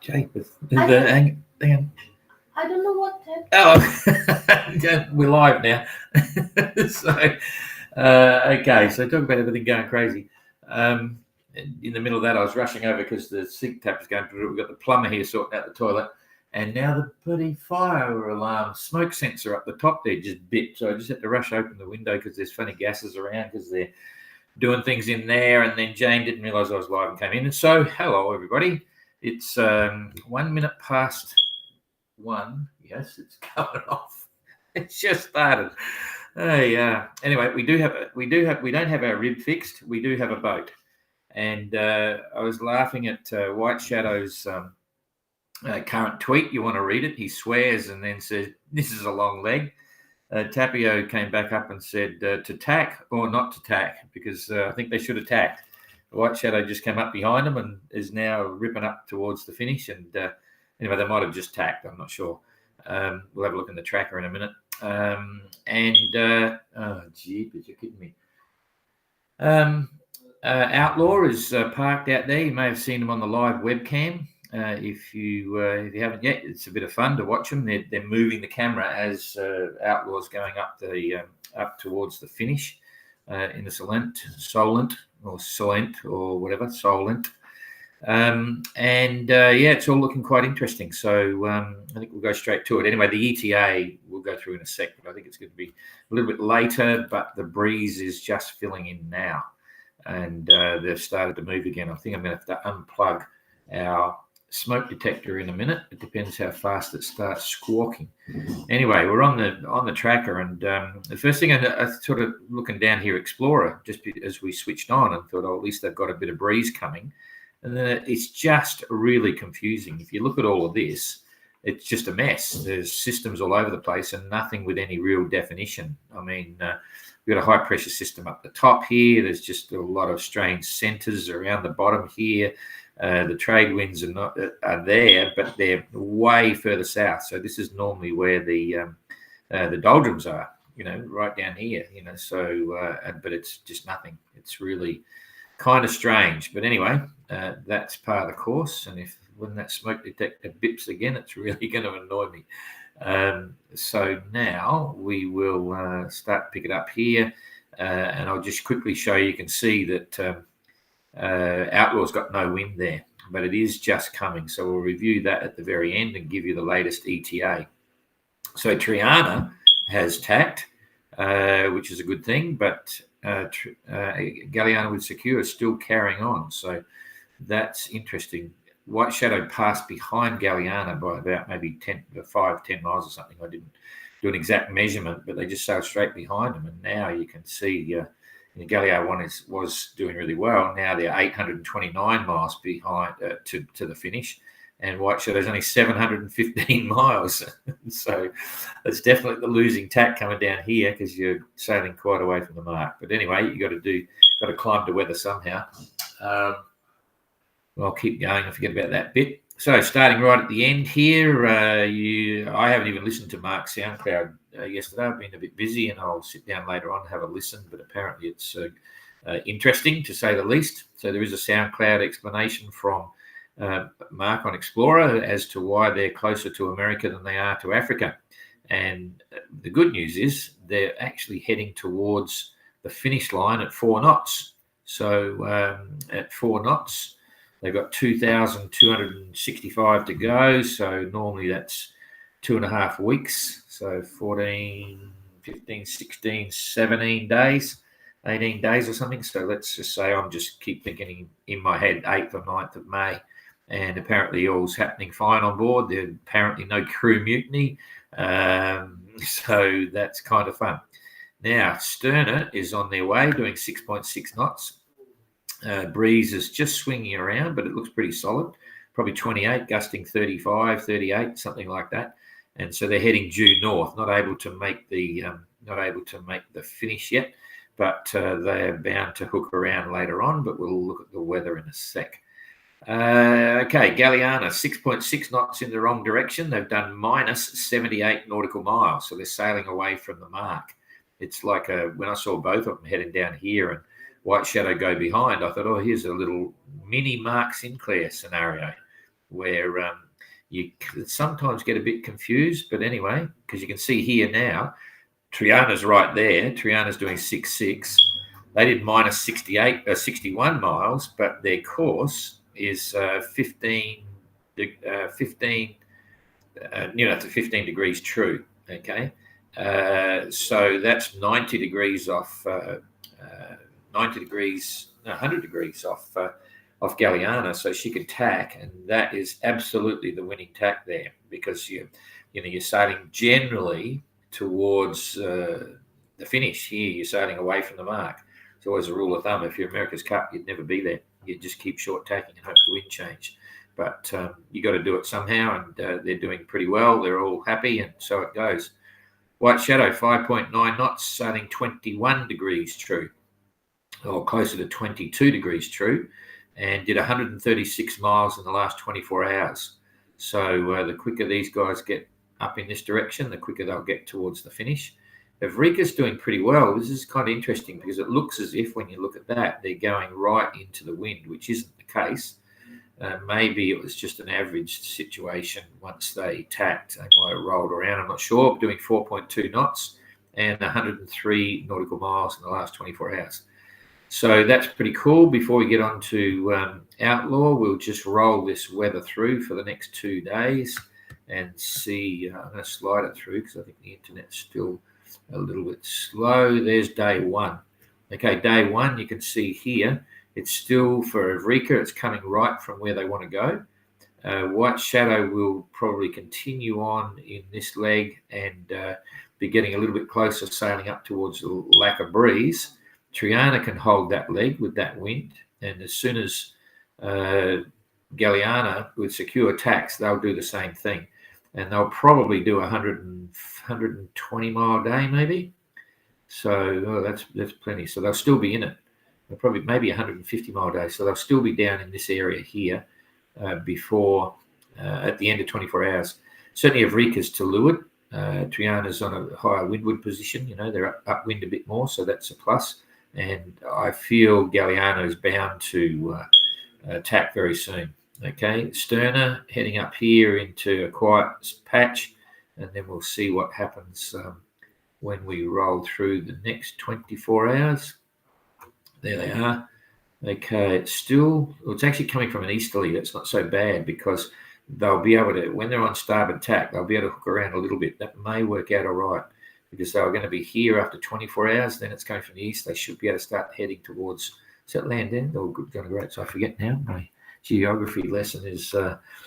Japeth. Hang on. I don't know what happened. Oh, we're live now. Okay, so talk about everything going crazy. In the middle of that, I was rushing over because the sink tap was going through. We've got the plumber here sorting out the toilet, and now the bloody fire alarm smoke sensor up the top there just bit. So I just had to rush open the window because there's funny gases around because they're doing things in there. And then Jane didn't realise I was live and came in. And so, hello everybody. It's 1 minute past 1. Yes, it's coming off. It's just started. Anyway, we don't have our rib fixed. We do have a boat, and I was laughing at White Shadow's current tweet. You want to read it? He swears and then says, "This is a long leg." Tapio came back up and said to tack or not to tack, because I think they should have tacked. White Shadow just came up behind them and is now ripping up towards the finish. And anyway, they might have just tacked. I'm not sure. We'll have a look in the tracker in a minute. Oh, jeepers, you're kidding me. Outlaw is parked out there. You may have seen him on the live webcam. If you haven't yet, it's a bit of fun to watch them. They're moving the camera as Outlaw's going up towards the finish in the Solent or whatever, Solent. It's all looking quite interesting. So I think we'll go straight to it. Anyway, the ETA we'll go through in a sec, but I think it's going to be a little bit later, but the breeze is just filling in now, and they've started to move again. I think I'm going to have to unplug our smoke detector in a minute. It depends how fast it starts squawking. Anyway, we're on the tracker, and the first thing I sort of looking down here, Explorer, just as we switched on, and thought, oh, at least they've got a bit of breeze coming. And then it's just really confusing. If you look at all of this, it's just a mess. There's systems all over the place and nothing with any real definition. I mean, we've got a high pressure system up the top here. There's just a lot of strange centers around the bottom here. The trade winds are there, but they're way further south. So this is normally where the doldrums are, right down here, but it's just nothing. It's really kind of strange. But anyway, that's part of the course. And when that smoke detector bips again, it's really going to annoy me. So now we will start to pick it up here. And I'll just quickly show you. You can see that Outlaw's got no wind there, but it is just coming. So we'll review that at the very end and give you the latest ETA. So Triana has tacked, which is a good thing, but Galliana with Secure is still carrying on. So that's interesting. White Shadow passed behind Galliana by about maybe 10 miles or something. I didn't do an exact measurement, but they just sailed straight behind them. And now you can see Galliano was doing really well. Now they're 829 miles behind to the finish, and White Shadow's only 715 miles. So it's definitely the losing tack coming down here because you're sailing quite away from the mark. But anyway, you got to climb to weather somehow. I'll keep going. I forget about that bit. So starting right at the end here, I haven't even listened to Mark's SoundCloud yesterday. I've been a bit busy, and I'll sit down later on and have a listen. But apparently it's interesting, to say the least. So there is a SoundCloud explanation from Mark on Explorer as to why they're closer to America than they are to Africa. And the good news is they're actually heading towards the finish line at 4 knots. So at 4 knots, they've got 2,265 to go. So normally that's 2.5 weeks. So 14, 15, 16, 17 days, 18 days or something. So let's just say I'm just keep thinking in my head 8th or 9th of May. And apparently all's happening fine on board. There's apparently no crew mutiny. So that's kind of fun. Now, Sterner is on their way doing 6.6 knots. Breeze is just swinging around, but it looks pretty solid. Probably 28, gusting 35, 38, something like that. And so they're heading due north, not able to make the finish yet, but they're bound to hook around later on. But we'll look at the weather in a sec. Okay, Galliana, 6.6 knots in the wrong direction. They've done minus 78 nautical miles, so they're sailing away from the mark. It's like when I saw both of them heading down here and White Shadow go behind, I thought, oh, here's a little mini Mark Sinclair scenario where you sometimes get a bit confused. But anyway, because you can see here now, Triana's right there. Triana's doing 6.6. They did minus 61 miles, but their course is 15 to 15 true. Okay, so that's 90 degrees off, 90 degrees, no, 100 degrees off Galliana, so she could tack, and that is absolutely the winning tack there, because you're sailing generally towards the finish. Here you're sailing away from the mark. It's always a rule of thumb. If you're America's Cup, you'd never be there. You'd just keep short tacking and hope the wind change. But you got to do it somehow, and they're doing pretty well. They're all happy, and so it goes. White Shadow, 5.9 knots, sailing 21 degrees true, or closer to 22 degrees true, and did 136 miles in the last 24 hours. So the quicker these guys get up in this direction, the quicker they'll get towards the finish. Evrika's doing pretty well. This is kind of interesting because it looks as if, when you look at that, they're going right into the wind, which isn't the case. Maybe it was just an average situation. Once they tacked, they might have rolled around. I'm not sure. Doing 4.2 knots and 103 nautical miles in the last 24 hours. So that's pretty cool. Before we get on to Outlaw, we'll just roll this weather through for the next 2 days and see. I'm going to slide it through because I think the internet's still a little bit slow. There's day one. Okay, day one, you can see here, it's still for Evrika, it's coming right from where they want to go. White Shadow will probably continue on in this leg and be getting a little bit closer, sailing up towards the lack of breeze. Triana can hold that leg with that wind, and as soon as Galliana with secure tacks, they'll do the same thing, and they'll probably do 120 mile day maybe. So that's plenty. So they'll still be in it. They'll probably maybe 150 mile day. So they'll still be down in this area here before at the end of 24 hours. Certainly Evrika's to leeward. Triana's on a higher windward position. They're upwind a bit more, so that's a plus. And I feel Galliano is bound to attack very soon. Okay, Sterner heading up here into a quiet patch, and then we'll see what happens when we roll through the next 24 hours. There they are. Okay, it's actually coming from an easterly. That's not so bad because they'll be able to, when they're on starboard tack, they'll be able to hook around a little bit. That may work out all right, because they were going to be here after 24 hours. Then it's going from the east. They should be able to start heading towards, is that land end? Oh, going great. So I forget now. My geography lesson is,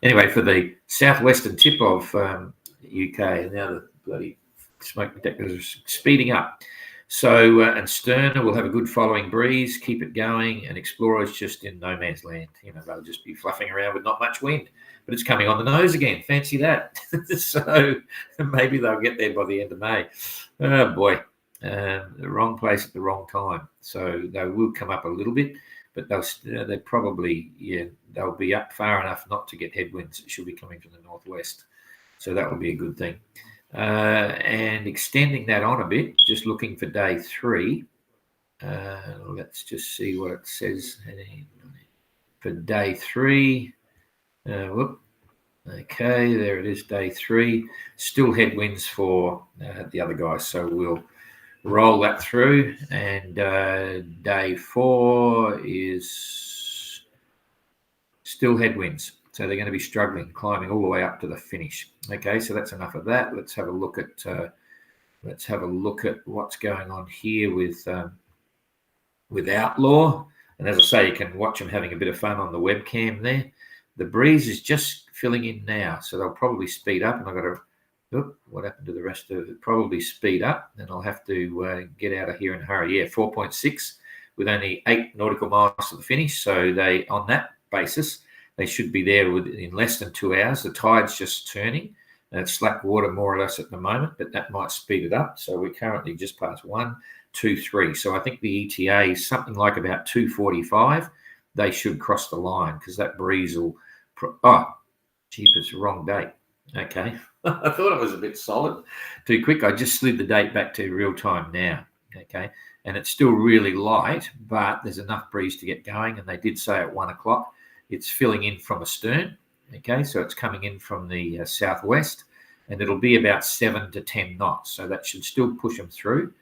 anyway, for the southwestern tip of UK. And now the bloody smoke detectors are speeding up. So, and Sterner will have a good following breeze, keep it going, and Explorer's just in no man's land. They'll just be fluffing around with not much wind, but it's coming on the nose again. Fancy that. So maybe they'll get there by the end of May. Oh boy, the wrong place at the wrong time. So they will come up a little bit, but they'll probably, they'll be up far enough not to get headwinds. It should be coming from the northwest. So that will be a good thing. And extending that on a bit, just looking for day 3. Let's just see what it says for day 3. Okay, there it is, day 3. Still headwinds for the other guys, so we'll roll that through. And day 4 is still headwinds. So they're going to be struggling, climbing all the way up to the finish. Okay, so that's enough of that. Let's have a look at what's going on here with Outlaw. And as I say, you can watch them having a bit of fun on the webcam there. The breeze is just filling in now, so they'll probably speed up. And I've got to, what happened to the rest of it? Probably speed up, and I'll have to get out of here in a hurry. Yeah, 4.6 with only 8 nautical miles to the finish. So they, on that basis, they should be there in less than 2 hours. The tide's just turning. It's slack water more or less at the moment, but that might speed it up. So we're currently just past 1, 2, 3. So I think the ETA is something like about 2:45. They should cross the line because that breeze will. It's the wrong date. Okay. I thought it was a bit solid. Too quick. I just slid the date back to real time now. Okay. And it's still really light, but there's enough breeze to get going. And they did say at 1 o'clock. It's filling in from astern, Okay, so it's coming in from the southwest, and it'll be about 7 to 10 knots. So that should still push them through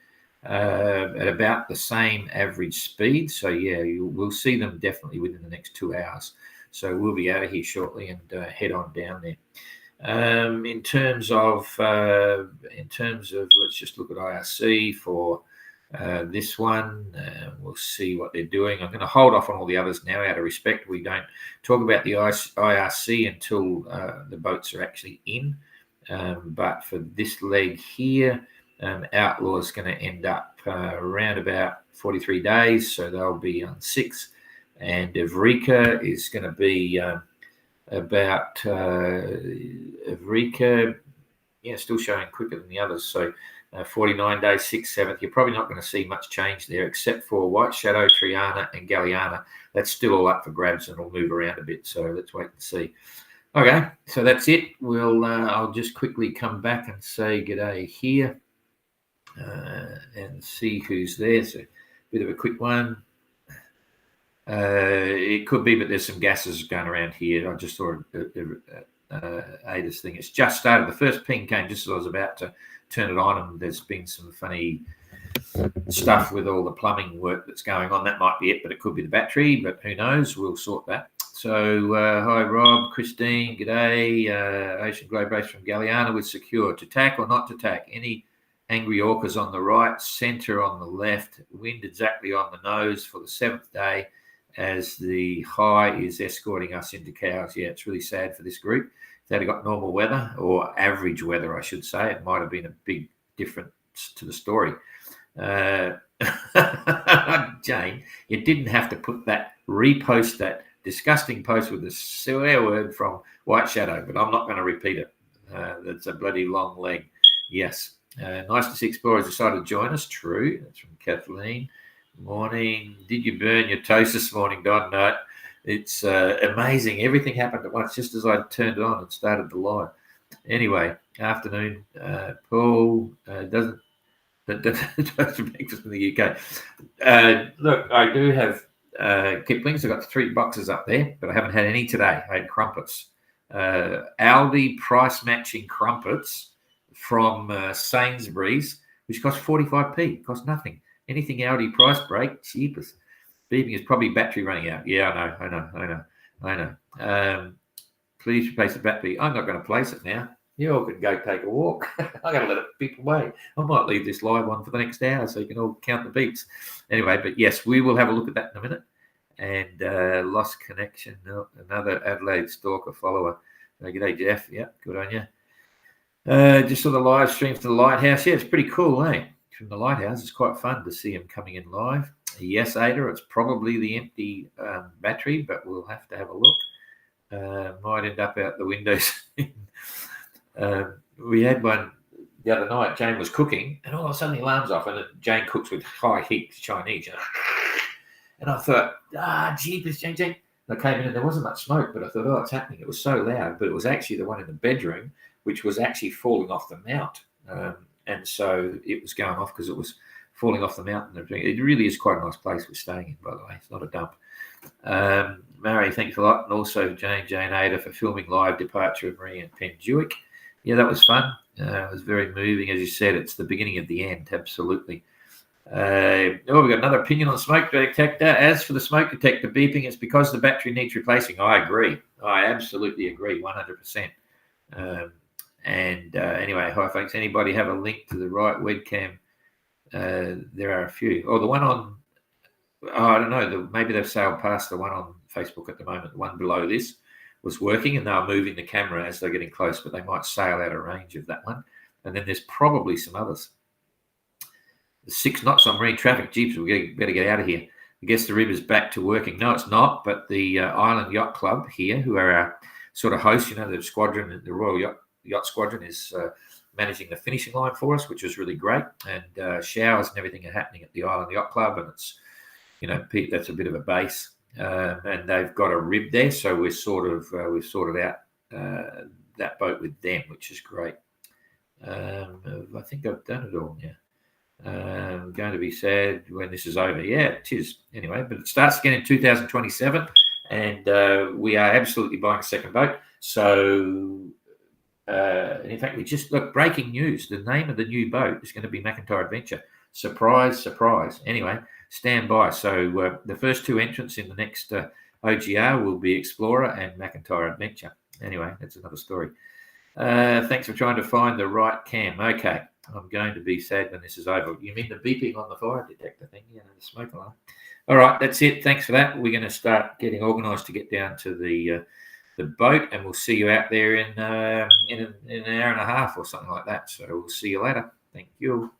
at about the same average speed. So yeah, we'll see them definitely within the next 2 hours. So we'll be out of here shortly and head on down there. In terms of let's just look at IRC for this one. We'll see what they're doing. I'm going to hold off on all the others now out of respect. We don't talk about the IRC until the boats are actually in. But for this leg here, Outlaw is going to end up around about 43 days, so they'll be on 6. And Evrika is going to be about Evrika, still showing quicker than the others. So 49 days, 6th, 7th. You're probably not going to see much change there, except for White Shadow, Triana, and Galliana. That's still all up for grabs, and it'll move around a bit. So let's wait and see. Okay, so that's it. I'll just quickly come back and say g'day here and see who's there. So a bit of a quick one. It could be, but there's some gases going around here. I just saw Ada's thing. It's just started. The first ping came just as I was about to turn it on, and there's been some funny stuff with all the plumbing work that's going on. That might be it, but it could be the battery, but who knows? We'll sort that. So hi Rob, Christine, g'day. Ocean Globe Race from Galliana with secure. To tack or not to tack? Any angry orcas on the right, centre on the left, wind exactly on the nose for the 7th day as the high is escorting us into cows. Yeah, it's really sad for this group. If they'd have got normal weather, or average weather, I should say, it might have been a big difference to the story. Jane, you didn't have to repost that disgusting post with the swear word from White Shadow, but I'm not going to repeat it. That's a bloody long leg. Yes. Nice to see explorers decided to join us. True. That's from Kathleen. Morning. Did you burn your toast this morning, Don? No. It's amazing. Everything happened at once. Just as I turned it on, it started the live. Anyway, afternoon. Paul doesn't breakfast in the UK. Look, I do have Kipling's. I've got 3 boxes up there, but I haven't had any today. I had crumpets. Aldi price matching crumpets from Sainsbury's, which cost 45p. Cost nothing. Anything Aldi price break, cheapest. Beeping is probably battery running out. Yeah, I know. Please replace the battery. I'm not going to place it now. You all can go take a walk. I got to let it beep away. I might leave this live on for the next hour so you can all count the beeps. Anyway, but yes, we will have a look at that in a minute. And lost connection. No, another Adelaide stalker follower. G'day, Jeff. Yeah, good on you. Just saw the live stream from the lighthouse. Yeah, it's pretty cool, eh? From the lighthouse, it's quite fun to see him coming in live. Yes, Ada, it's probably the empty battery, but we'll have to have a look. Might end up out the windows. We had one the other night. Jane was cooking, and all of a sudden the alarm's off, and Jane cooks with high heat Chinese. And I thought, jeepers, Jane. I came in and there wasn't much smoke, but I thought, it's happening. It was so loud, but it was actually the one in the bedroom, which was actually falling off the mount. And so it was going off because it was falling off the mountain. It really is quite a nice place we're staying in, by the way. It's not a dump. Mary, thanks a lot. And also Jane Ada for filming live departure of Marie and Penduick. Yeah, that was fun. It was very moving. As you said, it's the beginning of the end. Absolutely. We've got another opinion on the smoke detector. As for the smoke detector beeping, it's because the battery needs replacing. I agree. I absolutely agree, 100%. Anyway, hi folks. Anybody have a link to the right webcam? There are a few. The one on, I don't know, maybe they've sailed past the one on Facebook at the moment. The one below this was working, and they were moving the camera as they're getting close, but they might sail out of range of that one. And then there's probably some others. 6 knots on marine traffic. Jeeps, we better get out of here. I guess the river's back to working. No, it's not, but the Island Yacht Club here, who are our sort of hosts, the squadron, the Royal Yacht Squadron is managing the finishing line for us, which was really great. And showers and everything are happening at the Island Yacht Club, and it's, that's a bit of a base. And they've got a rib there, so we've sorted out that boat with them, which is great. I think I've done it all now. Going to be sad when this is over. Yeah, it is. Anyway, but it starts again in 2027, and we are absolutely buying a second boat. So, in fact, we just look, breaking news. The name of the new boat is going to be McIntyre Adventure. Surprise, surprise. Anyway, stand by. So the first two entrants in the next OGR will be Explorer and McIntyre Adventure. Anyway, that's another story. Thanks for trying to find the right cam. Okay, I'm going to be sad when this is over. You mean the beeping on the fire detector thing? Yeah, the smoke alarm. All right, that's it. Thanks for that. We're going to start getting organised to get down to the boat, and we'll see you out there in an hour and a half or something like that. So we'll see you later. Thank you.